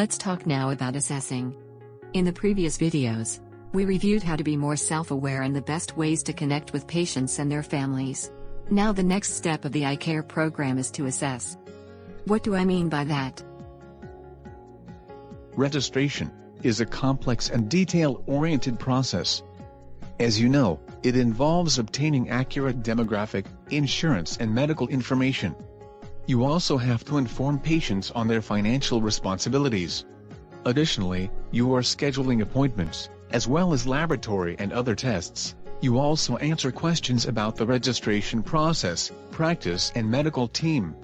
Let's talk now about assessing. In the previous videos, we reviewed how to be more self-aware and the best ways to connect with patients and their families. Now the next step of the iCare program is to assess. What do I mean by that? Registration is a complex and detail-oriented process. As you know, it involves obtaining accurate demographic, insurance and medical information. You also have to inform patients on their financial responsibilities. Additionally, you are scheduling appointments, as well as laboratory and other tests. You also answer questions about the registration process, practice and medical team.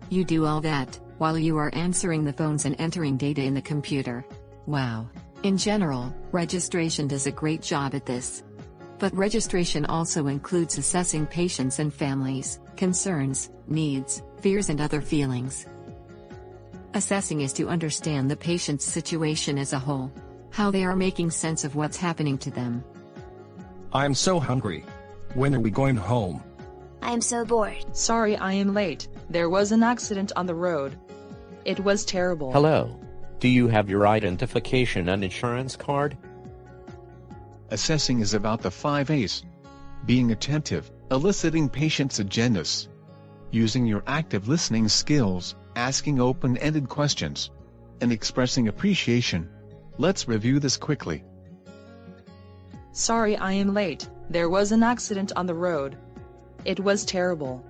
You do all that, while you are answering the phones and entering data in the computer. Wow. In general, registration does a great job at this. But registration also includes assessing patients and families, concerns, needs, fears and other feelings. Assessing is to understand the patient's situation as a whole. How they are making sense of what's happening to them. I'm so hungry. When are we going home? I am so bored. Sorry I am late. There was an accident on the road. It was terrible. Hello. Do you have your identification and insurance card? Assessing is about the 5 A's. Being attentive, eliciting patients' agendas. Using your active listening skills, asking open-ended questions. And expressing appreciation. Let's review this quickly. Sorry I am late. There was an accident on the road. It was terrible.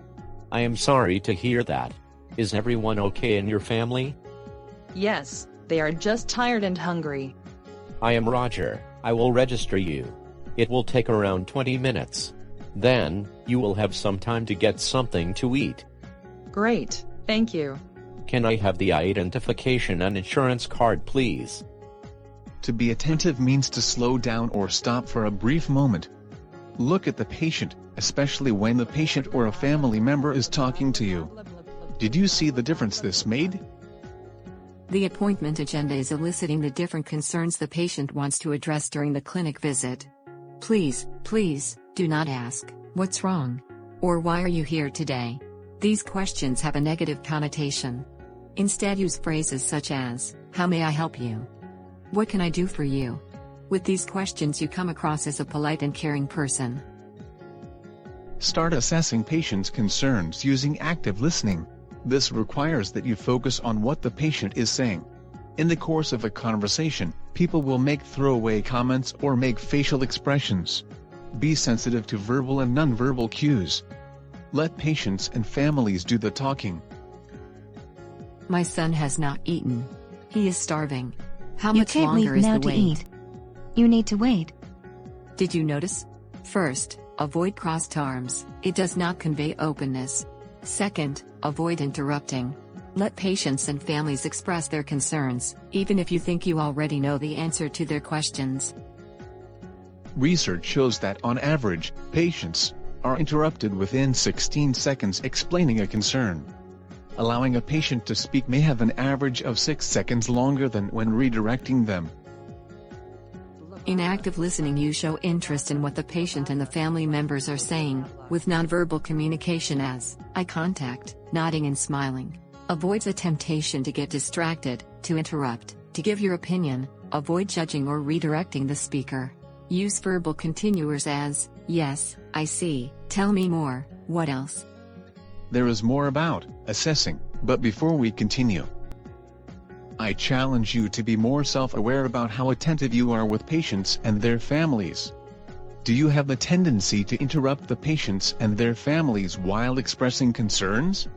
I am sorry to hear that. Is everyone okay in your family? Yes, they are just tired and hungry. I am Roger. I will register you. It will take around 20 minutes. Then, you will have some time to get something to eat. Great, thank you. Can I have the identification and insurance card, please? To be attentive means to slow down or stop for a brief moment. Look at the patient, especially when the patient or a family member is talking to you. Did you see the difference this made? The appointment agenda is eliciting the different concerns the patient wants to address during the clinic visit. Please, do not ask, "What's wrong?" or "Why are you here today?" These questions have a negative connotation. Instead use phrases such as, "How may I help you?" "What can I do for you?" With these questions you come across as a polite and caring person. Start assessing patients' concerns using active listening. This requires that you focus on what the patient is saying. In the course of a conversation, people will make throwaway comments or make facial expressions. Be sensitive to verbal and nonverbal cues. Let patients and families do the talking. My son has not eaten. He is starving. How You much can't leave longer is now the to wait? eat. You need to wait. Did you notice? First, avoid crossed arms. It does not convey openness. Second, avoid interrupting. Let patients and families express their concerns, even if you think you already know the answer to their questions. Research shows that on average, patients are interrupted within 16 seconds explaining a concern. Allowing a patient to speak may have an average of 6 seconds longer than when redirecting them. In active listening you show interest in what the patient and the family members are saying, with nonverbal communication as eye contact, nodding and smiling. Avoids a temptation to get distracted, to interrupt, to give your opinion. Avoid judging or redirecting the speaker. Use verbal continuers as, "Yes, I see, tell me more, what else?" There is more about assessing, but before we continue, I challenge you to be more self-aware about how attentive you are with patients and their families. Do you have the tendency to interrupt the patients and their families while expressing concerns?